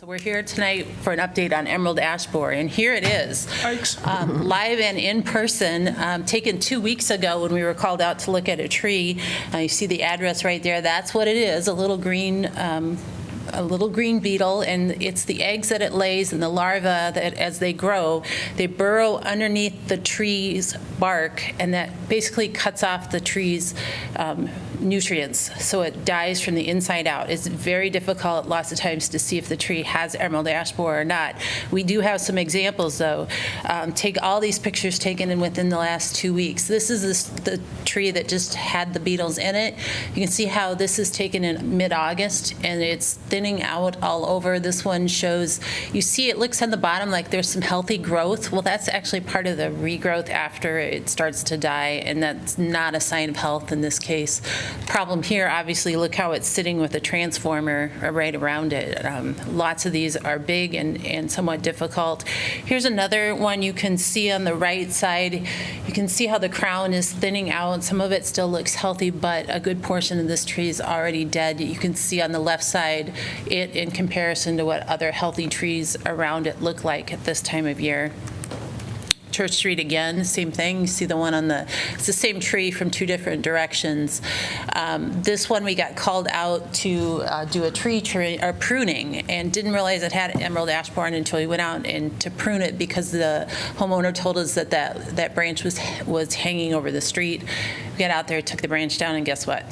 We're here tonight for an update on emerald ash borer, and here it is, live and in person, taken 2 weeks ago when we were called out to look at a tree. You see the address right there. That's what it is, a little green beetle, and it's the eggs that it lays and the larvae that, as they grow, they burrow underneath the tree's bark, and that basically cuts off the tree's nutrients, so it dies from the inside out. It's very difficult lots of times to see if the tree has emerald ash borer or not. We do have some examples, though. Take all these pictures taken in within the last 2 weeks. This is the tree that just had the beetles in it. You can see how this is taken in mid-August, and it's thinning out all over. This one shows, you see it looks on the bottom like there's some healthy growth. Well, that's actually part of the regrowth after it starts to die, and that's not a sign of health in this case. Problem here, obviously, look how it's sitting with a transformer right around it. Lots of these are big and somewhat difficult. Here's another one you can see on the right side. You can see how the crown is thinning out. Some of it still looks healthy, but a good portion of this tree is already dead. You can see on the left side it in comparison to what other healthy trees around it look like at this time of year. Church Street again, same thing. You see the one on it's the same tree from two different directions. This one we got called out to do a tree pruning and didn't realize it had emerald ash borer until we went out and to prune it because the homeowner told us that branch was hanging over the street. We got out there, took the branch down, and guess what?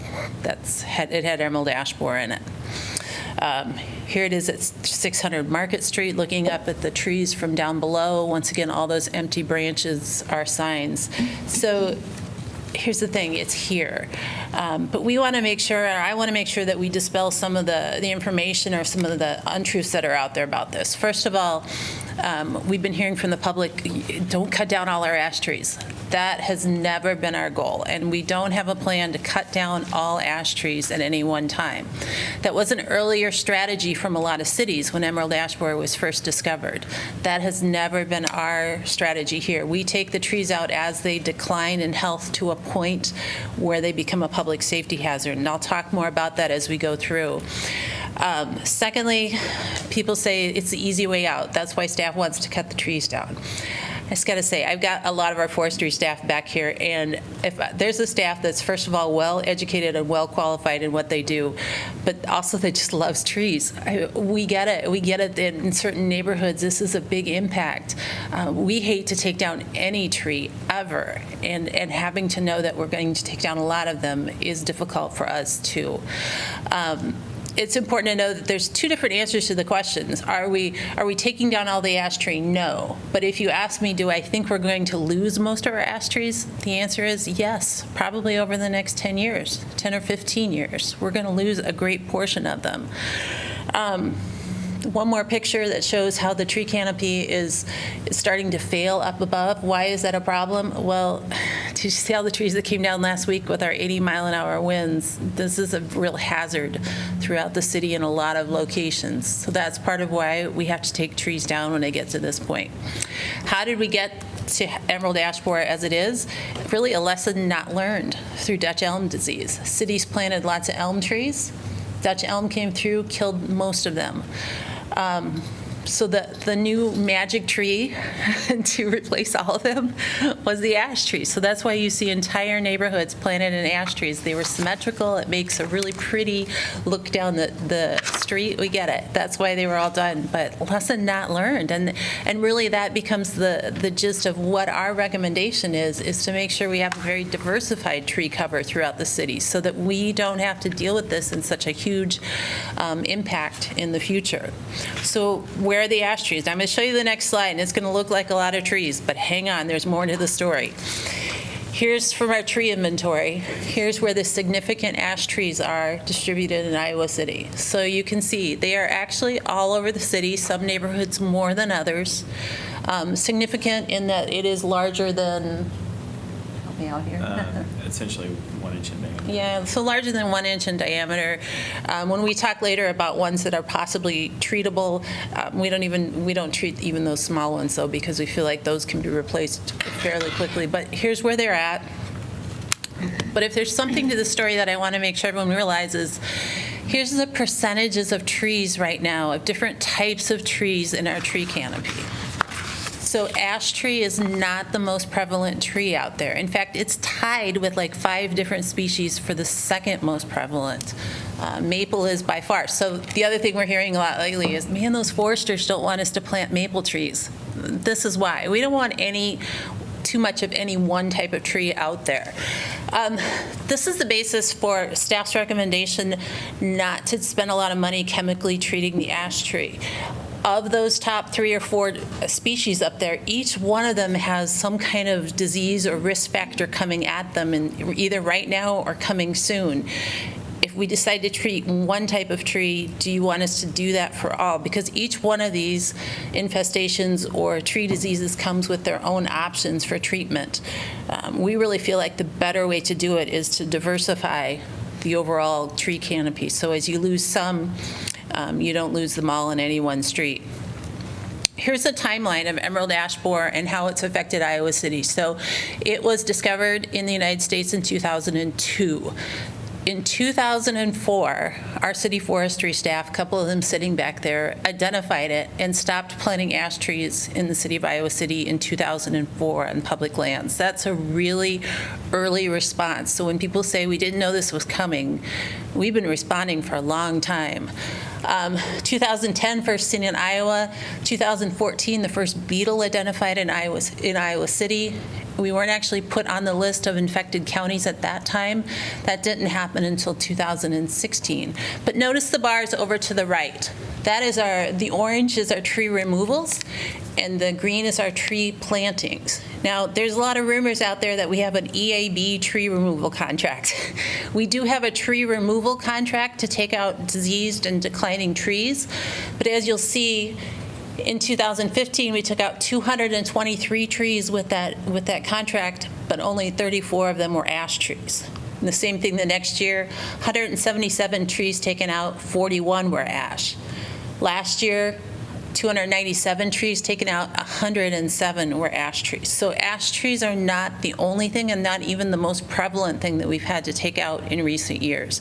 It had emerald ash borer in it. Here it is at 600 Market Street, looking up at the trees from down below. Once again, all those empty branches are signs. So here's the thing, it's here. But we want to make sure, or I want to make sure that we dispel some of the information or some of the untruths that are out there about this. First of all, we've been hearing from the public, don't cut down all our ash trees. That has never been our goal, and we don't have a plan to cut down all ash trees at any one time. That was an earlier strategy from a lot of cities when emerald ash borer was first discovered. That has never been our strategy here. We take the trees out as they decline in health to a point where they become a public safety hazard, and I'll talk more about that as we go through. Secondly, people say it's the easy way out. That's why staff wants to cut the trees down. I just got to say, I've got a lot of our forestry staff back here, and if there's a staff that's, first of all, well-educated and well-qualified in what they do, but also that just loves trees. We get it. We get it that in certain neighborhoods, this is a big impact. We hate to take down any tree ever, and having to know that we're going to take down a lot of them is difficult for us, too. It's important to know that there's two different answers to the questions. Are we taking down all the ash tree? No. But if you ask me, do I think we're going to lose most of our ash trees? The answer is yes, probably over the next 10 years, 10 or 15 years. We're going to lose a great portion of them. One more picture that shows how the tree canopy is starting to fail up above. Why is that a problem? Well, did you see all the trees that came down last week with our 80-mile-an-hour winds? This is a real hazard throughout the city in a lot of locations. So that's part of why we have to take trees down when they get to this point. How did we get to emerald ash borer as it is? Really a lesson not learned through Dutch elm disease. Cities planted lots of elm trees. Dutch elm came through, killed most of them. So the new magic tree to replace all of them was the ash tree. So that's why you see entire neighborhoods planted in ash trees. They were symmetrical. It makes a really pretty look down the street. We get it. That's why they were all done. But lesson not learned. And really that becomes the gist of what our recommendation is to make sure we have a very diversified tree cover throughout the city so that we don't have to deal with this in such a huge impact in the future. So where are the ash trees? I'm going to show you the next slide, and it's going to look like a lot of trees, but hang on, there's more to the story. Here's from our tree inventory. Here's where the significant ash trees are distributed in Iowa City. So you can see they are actually all over the city, some neighborhoods more than others. Significant in that it is larger than, help me out here. Essentially 1 inch in diameter. Yeah, so larger than 1 inch in diameter. When we talk later about ones that are possibly treatable, we don't treat even those small ones though, because we feel like those can be replaced fairly quickly. But here's where they're at. But if there's something to the story that I want to make sure everyone realizes, Here's the percentages of trees right now, of different types of trees in our tree canopy. So ash tree is not the most prevalent tree out there. In fact, it's tied with like 5 different species for the second most prevalent. Maple is by far. So the other thing we're hearing a lot lately is, man, those foresters don't want us to plant maple trees. This is why. We don't want too much of any one type of tree out there. This is the basis for staff's recommendation not to spend a lot of money chemically treating the ash tree. Of those top 3 or 4 species up there, each one of them has some kind of disease or risk factor coming at them, and either right now or coming soon. If we decide to treat one type of tree, do you want us to do that for all? Because each one of these infestations or tree diseases comes with their own options for treatment. We really feel like the better way to do it is to diversify the overall tree canopy. So as you lose some, you don't lose them all in any one street. Here's a timeline of emerald ash borer and how it's affected Iowa City. So it was discovered in the United States in 2002. In 2004, our city forestry staff, a couple of them sitting back there, identified it and stopped planting ash trees in the city of Iowa City in 2004 on public lands. That's a really early response. So when people say we didn't know this was coming, we've been responding for a long time. 2010, first seen in Iowa. 2014, the first beetle identified in Iowa City. We weren't actually put on the list of infected counties at that time. That didn't happen until 2016. But notice the bars over to the right. That is the orange is our tree removals, and the green is our tree plantings. Now, there's a lot of rumors out there that we have an EAB tree removal contract. We do have a tree removal contract to take out diseased and declining trees, but as you'll see, in 2015, we took out 223 trees with that contract, but only 34 of them were ash trees. And the same thing the next year, 177 trees taken out, 41 were ash. Last year, 297 trees taken out, 107 were ash trees. So ash trees are not the only thing and not even the most prevalent thing that we've had to take out in recent years.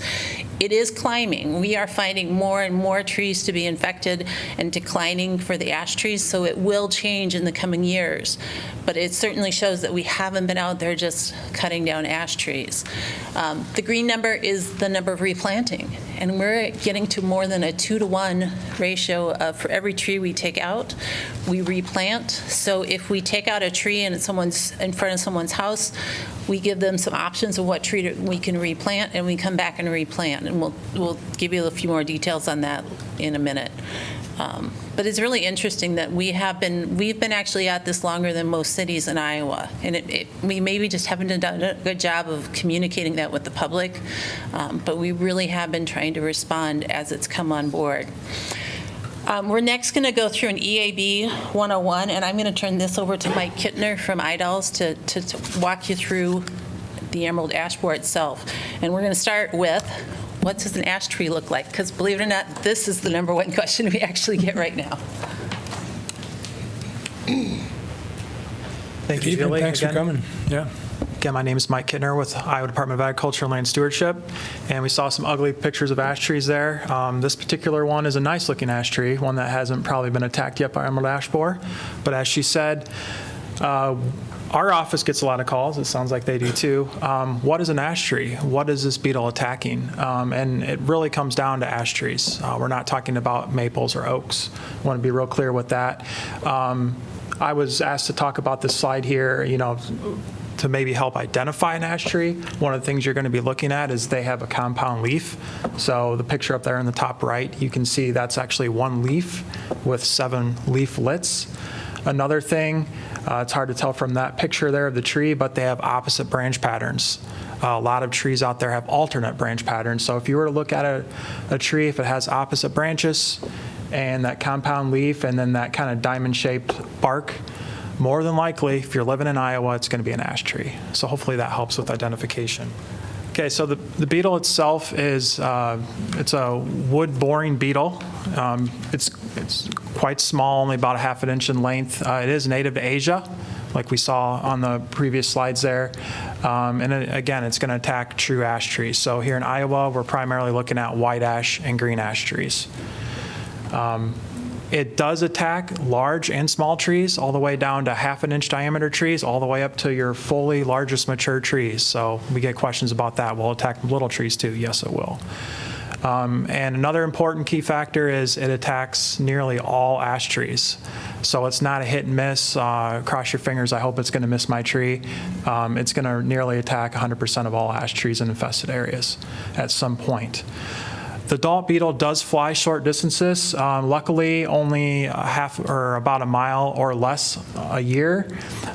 It is climbing. We are finding more and more trees to be infected and declining for the ash trees, so it will change in the coming years. But it certainly shows that we haven't been out there just cutting down ash trees. The green number is the number of replanting, and we're getting to more than a 2-to-1 ratio of for every tree we take out, we replant. So if we take out a tree and it's in front of someone's house, we give them some options of what tree we can replant, and we come back and replant. And we'll give you a few more details on that in a minute. But it's really interesting that we've been actually at this longer than most cities in Iowa, and we maybe just haven't done a good job of communicating that with the public, but we really have been trying to respond as it's come on board. We're next going to go through an EAB 101, and I'm going to turn this over to Mike Kittner from IDALS to walk you through the emerald ash borer itself. And we're going to start with, what does an ash tree look like? Because believe it or not, this is the number one question we actually get right now. Thank you, Good evening. Julie. Thanks for coming. Yeah. Again, my name is Mike Kittner with Iowa Department of Agriculture and Land Stewardship, and we saw some ugly pictures of ash trees there. This particular one is a nice-looking ash tree, one that hasn't probably been attacked yet by emerald ash borer. But as she said, our office gets a lot of calls. It sounds like they do too. What is an ash tree? What is this beetle attacking? And it really comes down to ash trees. We're not talking about maples or oaks. I want to be real clear with that. I was asked to talk about this slide here, to maybe help identify an ash tree. One of the things you're going to be looking at is they have a compound leaf. So the picture up there in the top right, you can see that's actually one leaf with 7 leaflets. Another thing, it's hard to tell from that picture there of the tree, but they have opposite branch patterns. A lot of trees out there have alternate branch patterns. So if you were to look at a tree, if it has opposite branches and that compound leaf and then that kind of diamond-shaped bark, more than likely, if you're living in Iowa, it's going to be an ash tree. So hopefully that helps with identification. Okay, so the beetle itself is it's a wood-boring beetle. It's quite small, only about a half an inch in length. It is native to Asia, like we saw on the previous slides there. Again, it's going to attack true ash trees. So here in Iowa, we're primarily looking at white ash and green ash trees. It does attack large and small trees, all the way down to 1/2 inch diameter trees, all the way up to your fully largest mature trees. So we get questions about that. Will it attack little trees too? Yes, it will. And another important key factor is it attacks nearly all ash trees. So it's not a hit and miss. Cross your fingers, I hope it's going to miss my tree. It's going to nearly attack 100% of all ash trees in infested areas at some point. The adult beetle does fly short distances, luckily only about a mile or less a year.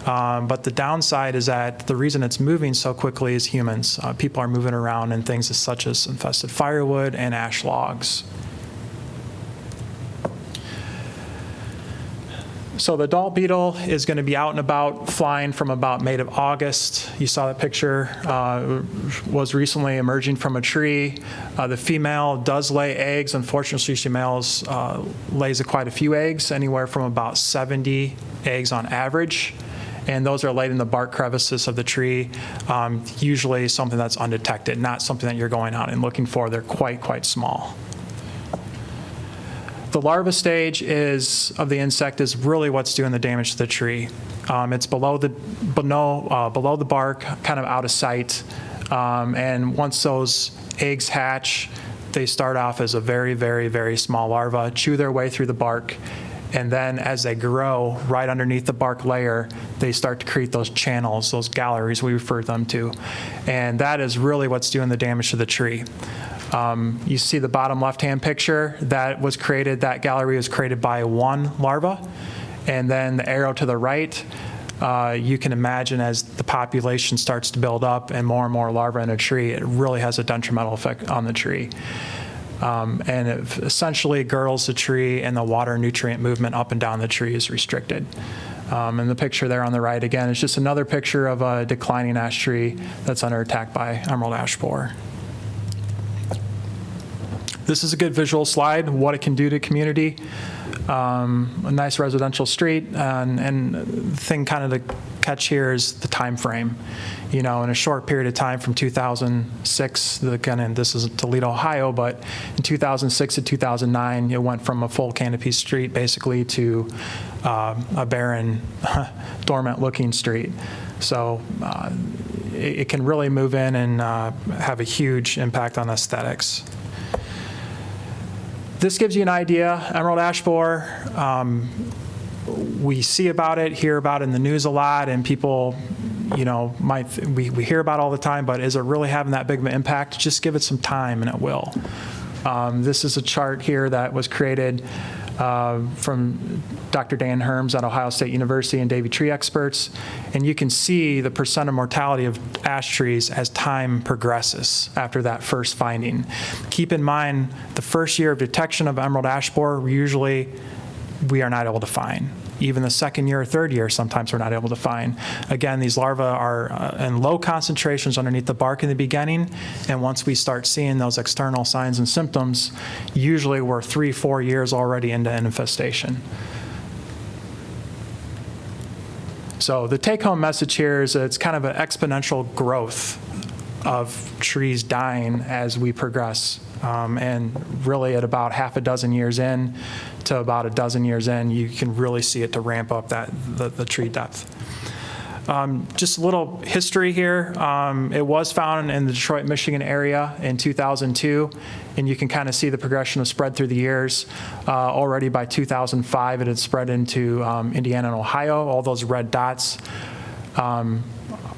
But the downside is that the reason it's moving so quickly is humans. People are moving around in things such as infested firewood and ash logs. So the adult beetle is going to be out and about flying from about May to August. You saw that picture, was recently emerging from a tree. The female does lay eggs. Unfortunately, she lays quite a few eggs, anywhere from about 70 eggs on average. And those are laid in the bark crevices of the tree, usually something that's undetected, not something that you're going out and looking for. They're quite small. The larva stage of the insect is really what's doing the damage to the tree. It's below the bark, kind of out of sight. And once those eggs hatch, they start off as a very small larva, chew their way through the bark, and then as they grow right underneath the bark layer, they start to create those channels, those galleries we refer them to. And that is really what's doing the damage to the tree. You see the bottom left-hand picture, that gallery was created by one larva. And then the arrow to the right, you can imagine as the population starts to build up and more larvae in a tree, it really has a detrimental effect on the tree. And it essentially girdles the tree, and the water nutrient movement up and down the tree is restricted. And the picture there on the right, again, is just another picture of a declining ash tree that's under attack by emerald ash borer. This is a good visual slide, what it can do to community. A nice residential street, and the thing kind of to catch here is the time frame. In a short period of time from 2006, and this is Toledo, Ohio, but in 2006 to 2009, it went from a full canopy street basically to a barren, dormant-looking street. So it can really move in and have a huge impact on aesthetics. This gives you an idea. Emerald ash borer, we see about it, hear about it in the news a lot, and people, we hear about it all the time, but is it really having that big of an impact? Just give it some time and it will. This is a chart here that was created from Dr. Dan Herms at Ohio State University and Davy Tree Experts, and you can see the percent of mortality of ash trees as time progresses after that first finding. Keep in mind, the first year of detection of emerald ash borer, we are not able to find. Even the second year or third year, sometimes we're not able to find. Again, these larvae are in low concentrations underneath the bark in the beginning, and once we start seeing those external signs and symptoms, usually we're 3-4 years already into an infestation. So the take-home message here is that it's kind of an exponential growth of trees dying as we progress. And really at about half a dozen years in to about a dozen years in, you can really see it to ramp up the tree depth. Just a little history here. It was found in the Detroit, Michigan area in 2002, and you can kind of see the progression of spread through the years. Already by 2005, it had spread into Indiana and Ohio. All those red dots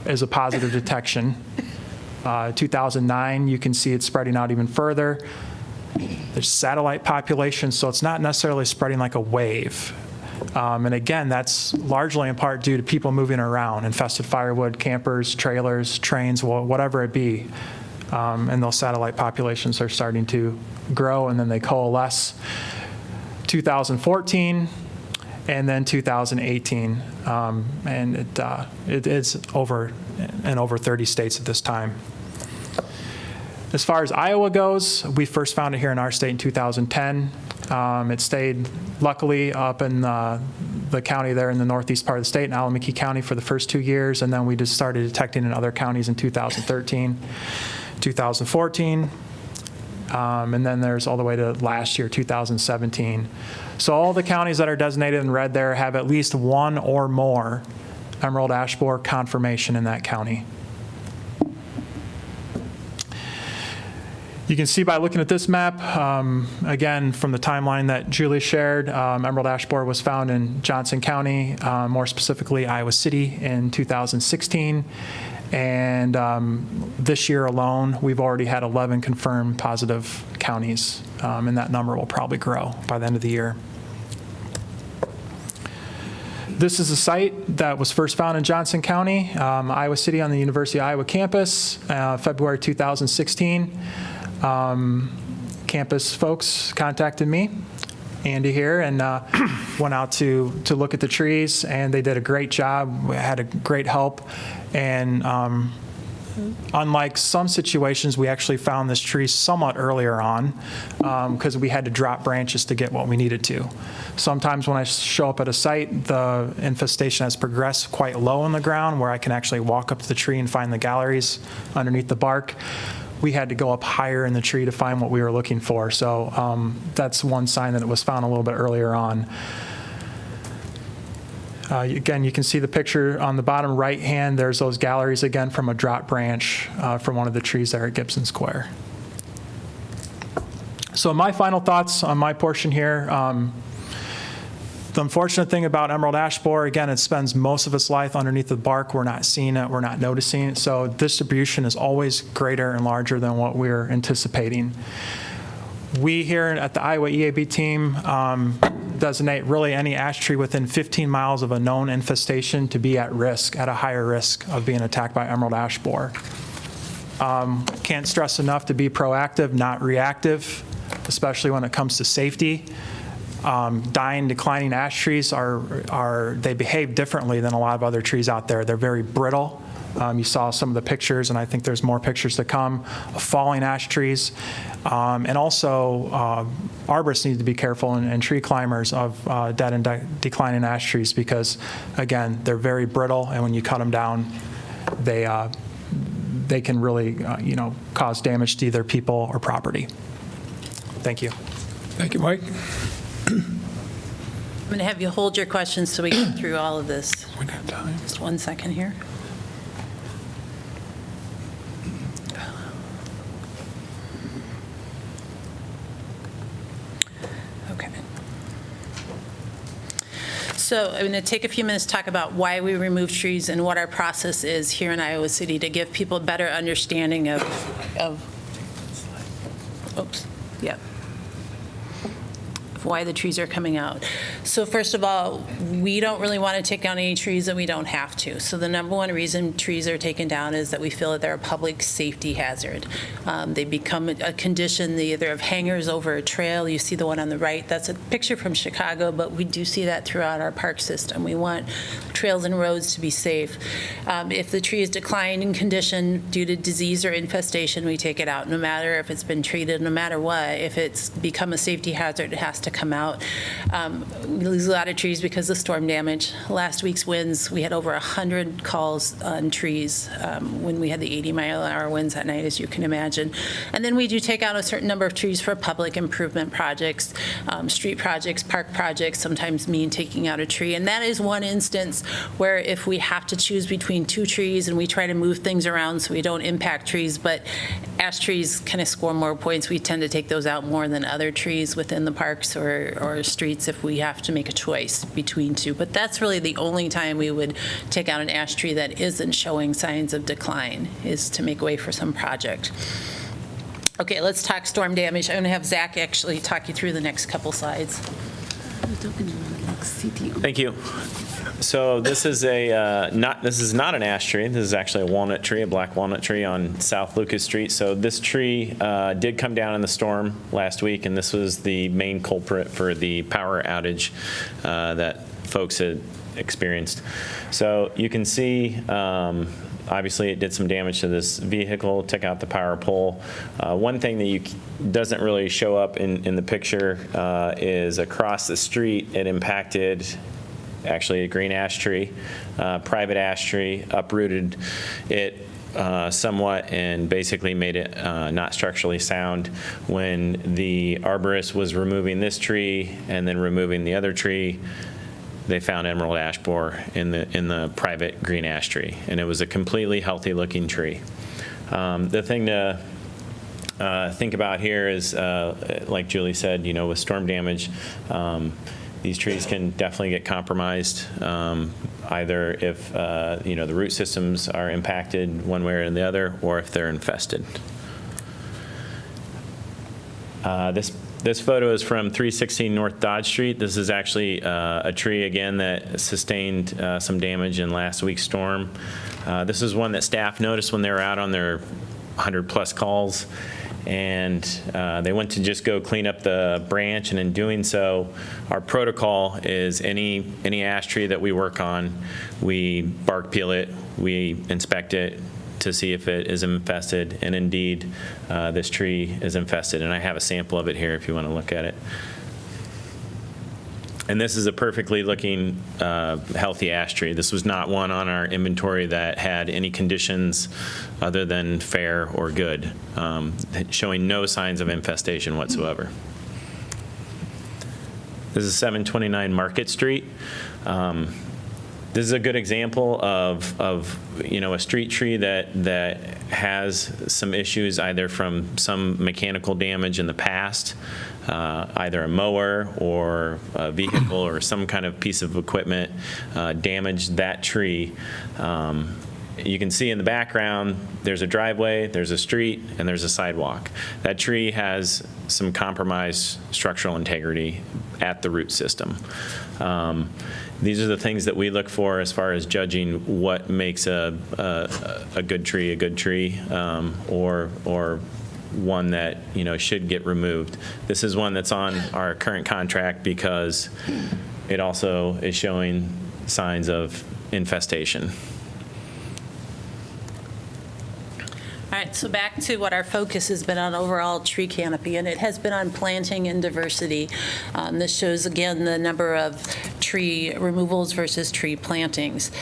is a positive detection. 2009, you can see it spreading out even further. There's satellite populations, so it's not necessarily spreading like a wave. And again, that's largely in part due to people moving around, infested firewood, campers, trailers, trains, whatever it be. And those satellite populations are starting to grow, and then they coalesce. 2014, and then 2018, and it's over in over 30 states at this time. As far as Iowa goes, we first found it here in our state in 2010. It stayed luckily up in the county there in the northeast part of the state, in Alameda County, for the first 2 years, and then we just started detecting in other counties in 2013, 2014, and then there's all the way to last year, 2017. So all the counties that are designated in red there have at least one or more emerald ash borer confirmation in that county. You can see by looking at this map, again, from the timeline that Julie shared, emerald ash borer was found in Johnson County, more specifically Iowa City in 2016. And this year alone, we've already had 11 confirmed positive counties, and that number will probably grow by the end of the year. This is a site that was first found in Johnson County, Iowa City, on the University of Iowa campus, February 2016. Campus folks contacted me, Andy here, and went out to look at the trees, and they did a great job. We had a great help, and unlike some situations, we actually found this tree somewhat earlier on because we had to drop branches to get what we needed to. Sometimes when I show up at a site, the infestation has progressed quite low in the ground where I can actually walk up to the tree and find the galleries underneath the bark. We had to go up higher in the tree to find what we were looking for. So that's one sign that it was found a little bit earlier on. Again, you can see the picture on the bottom right hand. There's those galleries again from a drop branch from one of the trees there at Gibson Square. So my final thoughts on my portion here. The unfortunate thing about emerald ash borer, again, it spends most of its life underneath the bark. We're not seeing it, we're not noticing it. So distribution is always greater and larger than what we're anticipating. We here at the Iowa EAB team designate really any ash tree within 15 miles of a known infestation to be at risk, at a higher risk of being attacked by emerald ash borer. Can't stress enough to be proactive, not reactive, especially when it comes to safety. Dying, declining ash trees they behave differently than a lot of other trees out there. They're very brittle. You saw some of the pictures, and I think there's more pictures to come of falling ash trees. And also, arborists need to be careful, and tree climbers of dead and declining ash trees because, again, they're very brittle, and when you cut them down, they can really cause damage to either people or property. Thank you. Thank you, Mike. I'm going to have you hold your questions so we get through all of this. We don't have time. Just 1 second here. Okay. So I'm going to take a few minutes to talk about why we remove trees and what our process is here in Iowa City to give people a better understanding of why the trees are coming out. So first of all, we don't really want to take down any trees that we don't have to. So the number one reason trees are taken down is that we feel that they're a public safety hazard. They become a condition, they either have hangers over a trail. You see the one on the right, that's a picture from Chicago, but we do see that throughout our park system. We want trails and roads to be safe. If the tree is declining in condition due to disease or infestation, we take it out, no matter if it's been treated, no matter what. If it's become a safety hazard, it has to come out. We lose a lot of trees because of storm damage. Last week's winds, we had over 100 calls on trees when we had the 80-mile-an-hour winds that night, as you can imagine. And then we do take out a certain number of trees for public improvement projects, street projects, park projects, sometimes mean taking out a tree. And that is one instance where if we have to choose between two trees and we try to move things around so we don't impact trees, but ash trees kind of score more points, we tend to take those out more than other trees within the parks or streets if we have to make a choice between two. But that's really the only time we would take out an ash tree that isn't showing signs of decline, is to make way for some project. Okay, let's talk storm damage. I'm going to have Zach actually talk you through the next couple slides. Thank you. So this is not an ash tree. This is actually a walnut tree, a black walnut tree on South Lucas Street. So this tree did come down in the storm last week, and this was the main culprit for the power outage that folks had experienced. So you can see, obviously, it did some damage to this vehicle, took out the power pole. One thing that doesn't really show up in the picture is across the street, it impacted actually a green ash tree, private ash tree, uprooted it somewhat and basically made it not structurally sound. When the arborist was removing this tree and then removing the other tree, they found emerald ash borer in the private green ash tree, and it was a completely healthy looking tree. The thing to think about here is, like Julie said, with storm damage, these trees can definitely get compromised, either if the root systems are impacted one way or the other, or if they're infested. This photo is from 316 North Dodge Street. This is actually a tree, again, that sustained some damage in last week's storm. This is one that staff noticed when they were out on their 100-plus calls, and they went to just go clean up the branch, and in doing so, our protocol is any ash tree that we work on, we bark peel it, we inspect it to see if it is infested, and indeed, this tree is infested, and I have a sample of it here if you want to look at it. And this is a perfectly looking healthy ash tree. This was not one on our inventory that had any conditions other than fair or good, showing no signs of infestation whatsoever. This is 729 Market Street. This is a good example of a street tree that has some issues either from some mechanical damage in the past, either a mower or a vehicle or some kind of piece of equipment damaged that tree. You can see in the background, there's a driveway, there's a street, and there's a sidewalk. That tree has some compromised structural integrity at the root system. These are the things that we look for as far as judging what makes a good tree, or one that should get removed. This is one that's on our current contract because it also is showing signs of infestation. All right, so back to what our focus has been on overall tree canopy, and it has been on planting and diversity. This shows, again, the number of tree removals versus tree plantings.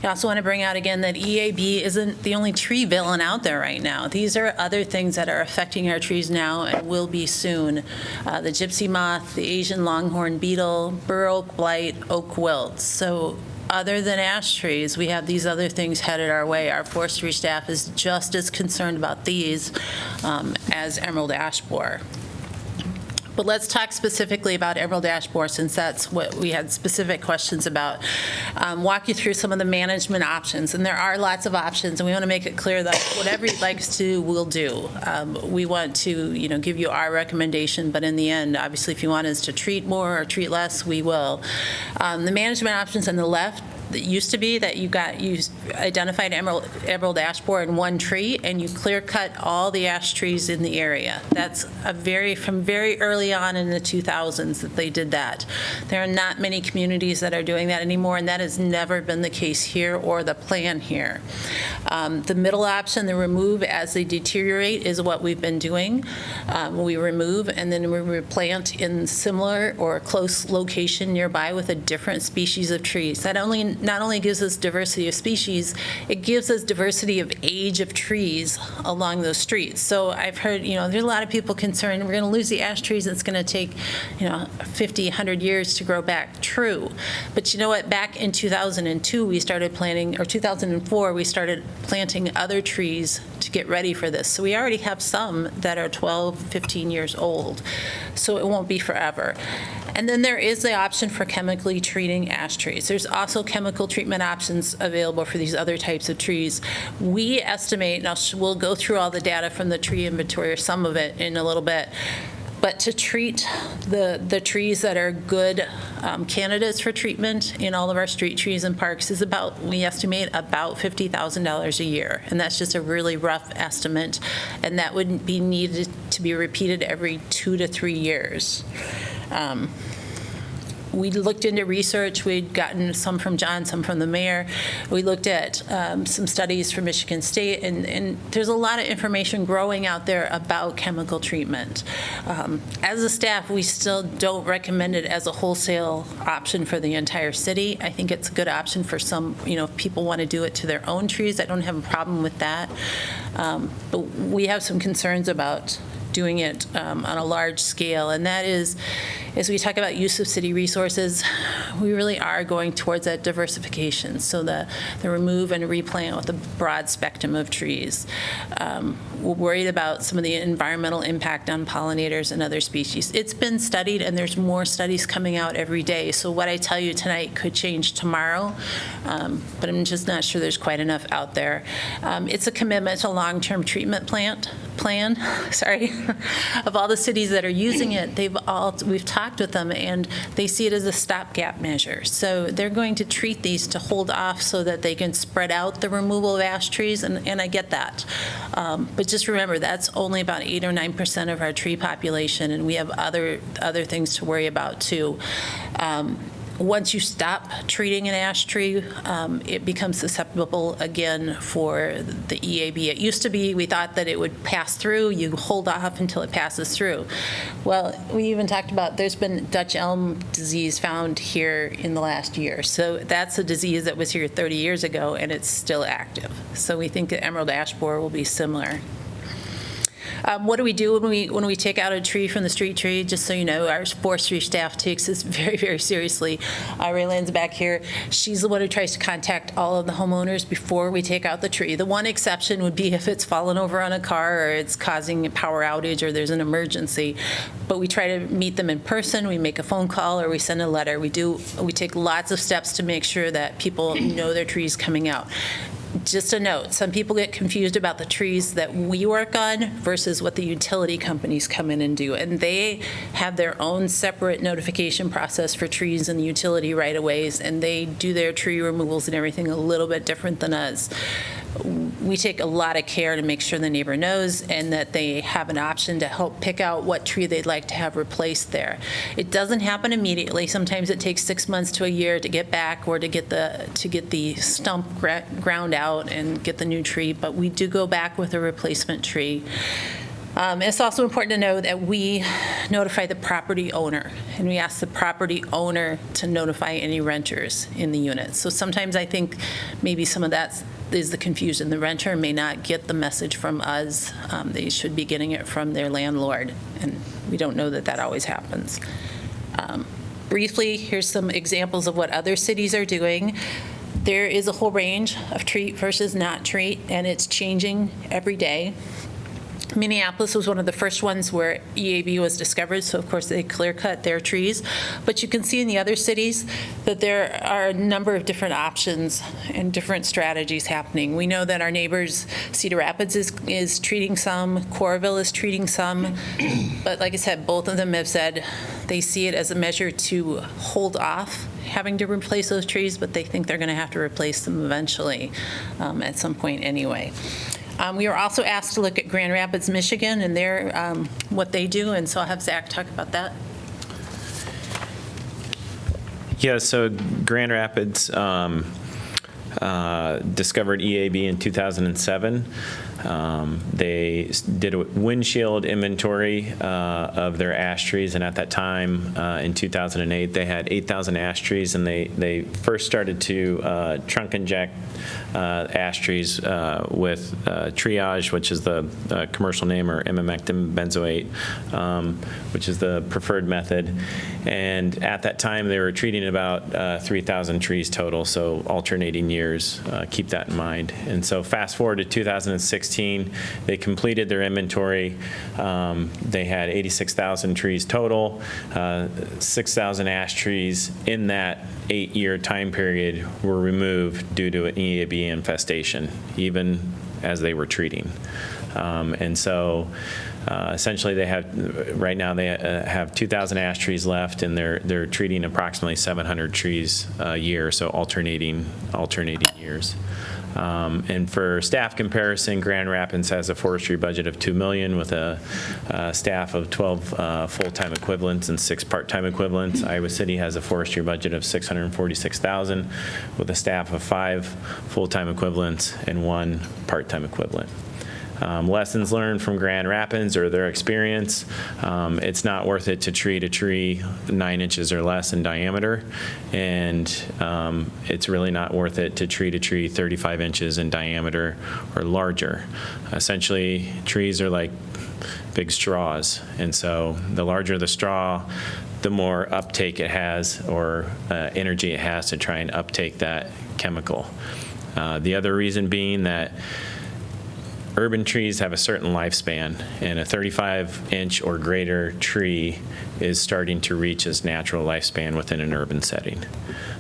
I also want to bring out again that EAB isn't the only tree villain out there right now. These are other things that are affecting our trees now and will be soon. The gypsy moth, the Asian longhorn beetle, bur oak blight, oak wilt. So other than ash trees, we have these other things headed our way. Our forestry staff is just as concerned about these as emerald ash borer. But let's talk specifically about emerald ash borer, since that's what we had specific questions about. Walk you through some of the management options, and there are lots of options, and we want to make it clear that whatever you'd like to do, we'll do. We want to, give you our recommendation, but in the end, obviously, if you want us to treat more or treat less, we will. The management options on the left, that used to be that you identified emerald ash borer in one tree, and you clear cut all the ash trees in the area. That's from very early on in the 2000s that they did that. There are not many communities that are doing that anymore, and that has never been the case here or the plan here. The middle option, the remove as they deteriorate, is what we've been doing. We remove and then we replant in similar or close location nearby with a different species of trees. That not only gives us diversity of species, it gives us diversity of age of trees along those streets. So I've heard, there's a lot of people concerned we're going to lose the ash trees. It's going to take, 50, 100 years to grow back. True. But you know what? Back in 2002, we started planting, or 2004, we started planting other trees to get ready for this. So we already have some that are 12, 15 years old. So it won't be forever. And then there is the option for chemically treating ash trees. There's also chemical treatment options available for these other types of trees. We estimate, and we'll go through all the data from the tree inventory, or some of it, in a little bit, but to treat the trees that are good candidates for treatment in all of our street trees and parks is we estimate about $50,000 a year. And that's just a really rough estimate. And that would be needed to be repeated every 2 to 3 years. We looked into research. We'd gotten some from John, some from the mayor. We looked at some studies from Michigan State, and there's a lot of information growing out there about chemical treatment. As a staff, we still don't recommend it as a wholesale option for the entire city. I think it's a good option for some, if people want to do it to their own trees. I don't have a problem with that. But we have some concerns about doing it on a large scale, and that is, as we talk about use of city resources, we really are going towards that diversification, so the remove and replant with a broad spectrum of trees. We're worried about some of the environmental impact on pollinators and other species. It's been studied, and there's more studies coming out every day, so what I tell you tonight could change tomorrow, but I'm just not sure there's quite enough out there. It's a commitment to long-term treatment plan, of all the cities that are using it. We've talked with them, and they see it as a stopgap measure. So they're going to treat these to hold off so that they can spread out the removal of ash trees, and I get that. But just remember, that's only about 8 or 9% of our tree population, and we have other things to worry about too. Once you stop treating an ash tree, it becomes susceptible again for the EAB. It used to be, we thought that it would pass through. You hold off until it passes through. Well, we even talked about there's been Dutch elm disease found here in the last year. So that's a disease that was here 30 years ago, and it's still active. So we think that emerald ash borer will be similar. What do we do when we take out a tree from the street tree? Just so you know, our forestry staff takes this very, very seriously. Raylan's back here. She's the one who tries to contact all of the homeowners before we take out the tree. The one exception would be if it's fallen over on a car or it's causing a power outage or there's an emergency. But we try to meet them in person. We make a phone call or we send a letter. We take lots of steps to make sure that people know their tree's coming out. Just a note, some people get confused about the trees that we work on versus what the utility companies come in and do. And they have their own separate notification process for trees in the utility right-of-ways, and they do their tree removals and everything a little bit different than us. We take a lot of care to make sure the neighbor knows and that they have an option to help pick out what tree they'd like to have replaced there. It doesn't happen immediately. Sometimes it takes 6 months to a year to get back or to get the stump ground out and get the new tree, but we do go back with a replacement tree. It's also important to know that we notify the property owner, and we ask the property owner to notify any renters in the unit. So sometimes I think maybe some of that is the confusion. The renter may not get the message from us. They should be getting it from their landlord, and we don't know that always happens. Briefly, here's some examples of what other cities are doing. There is a whole range of treat versus not treat, and it's changing every day. Minneapolis was one of the first ones where EAB was discovered, so of course they clear-cut their trees. But you can see in the other cities that there are a number of different options and different strategies happening. We know that our neighbors, Cedar Rapids is treating some, Coralville is treating some, but like I said, both of them have said they see it as a measure to hold off having to replace those trees, but they think they're going to have to replace them eventually at some point anyway. We were also asked to look at Grand Rapids, Michigan, and their what they do, and so I'll have Zach talk about that. Yeah, so Grand Rapids discovered EAB in 2007. They did a windshield inventory of their ash trees, and at that time, in 2008, they had 8,000 ash trees, and they first started to trunk inject ash trees with triage, which is the commercial name, or imamectin benzoate, which is the preferred method. And at that time, they were treating about 3,000 trees total, so alternating years. Keep that in mind. And so fast forward to 2016, they completed their inventory. They had 86,000 trees total, 6,000 ash trees in that 8-year time period were removed due to an EAB infestation, even as they were treating. And so essentially they have, right now they have 2,000 ash trees left, and they're treating approximately 700 trees a year, so alternating years. And for staff comparison, Grand Rapids has a forestry budget of $2 million with a staff of 12 full-time equivalents and 6 part-time equivalents. Iowa City has a forestry budget of $646,000 with a staff of 5 full-time equivalents and 1 part-time equivalent. Lessons learned from Grand Rapids or their experience, it's not worth it to treat a tree 9 inches or less in diameter, and it's really not worth it to treat a tree 35 inches in diameter or larger. Essentially, trees are like big straws, and so the larger the straw, the more uptake it has or energy it has to try and uptake that chemical. The other reason being that urban trees have a certain lifespan, and a 35-inch or greater tree is starting to reach its natural lifespan within an urban setting.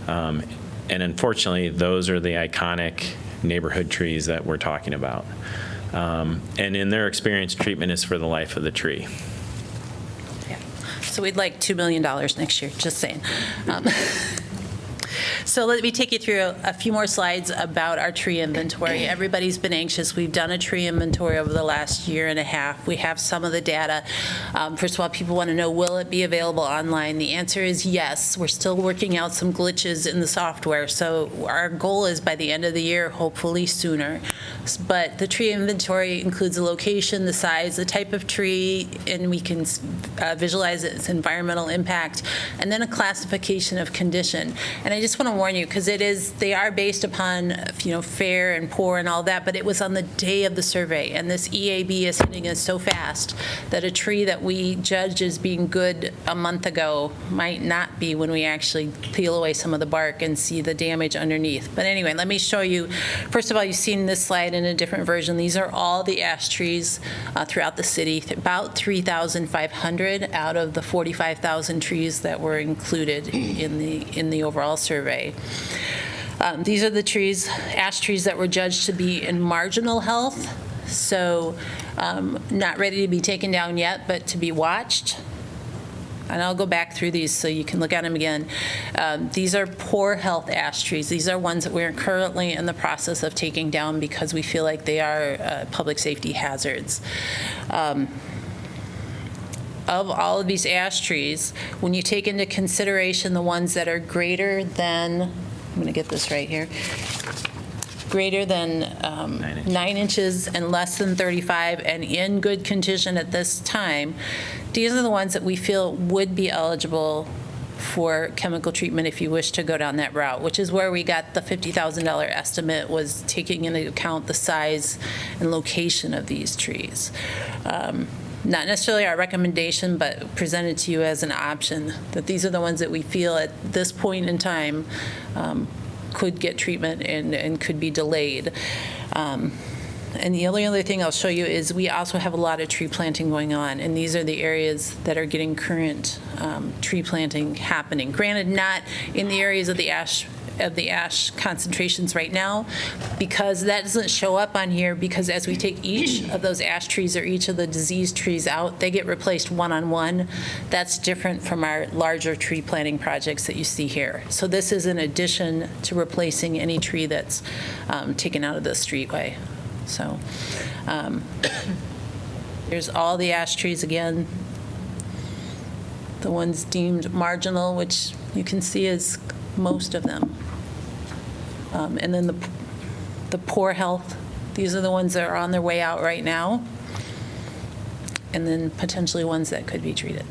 And unfortunately, those are the iconic neighborhood trees that we're talking about. And in their experience, treatment is for the life of the tree. Yeah. So we'd like $2 million next year, just saying. So let me take you through a few more slides about our tree inventory. Everybody's been anxious. We've done a tree inventory over the last year and a half. We have some of the data. First of all, people want to know, will it be available online? The answer is yes. We're still working out some glitches in the software. So our goal is by the end of the year, hopefully sooner. But the tree inventory includes the location, the size, the type of tree, and we can visualize its environmental impact, and then a classification of condition. And I just want to warn you, because they are based upon, fair and poor and all that, but it was on the day of the survey, and this EAB is hitting us so fast that a tree that we judged as being good a month ago might not be when we actually peel away some of the bark and see the damage underneath. But anyway, let me show you. First of all, you've seen this slide in a different version. These are all the ash trees throughout the city, about 3,500 out of the 45,000 trees that were included in the overall survey. These are the trees, ash trees, that were judged to be in marginal health, so not ready to be taken down yet, but to be watched. And I'll go back through these so you can look at them again. These are poor health ash trees. These are ones that we're currently in the process of taking down because we feel like they are public safety hazards. Of all of these ash trees, when you take into consideration the ones that are greater than, I'm going to get this right here, greater than 9 inches and less than 35 and in good condition at this time, these are the ones that we feel would be eligible for chemical treatment if you wish to go down that route, which is where we got the $50,000 estimate, was taking into account the size and location of these trees. Not necessarily our recommendation, but presented to you as an option, that these are the ones that we feel at this point in time could get treatment and could be delayed. And the only other thing I'll show you is we also have a lot of tree planting going on, and these are the areas that are getting current tree planting happening. Granted, not in the areas of the ash concentrations right now, because that doesn't show up on here, because as we take each of those ash trees or each of the diseased trees out, they get replaced one-on-one. That's different from our larger tree planting projects that you see here. So this is in addition to replacing any tree that's taken out of the streetway. So here's all the ash trees again. The ones deemed marginal, which you can see is most of them. And then the poor health, these are the ones that are on their way out right now, and then potentially ones that could be treated.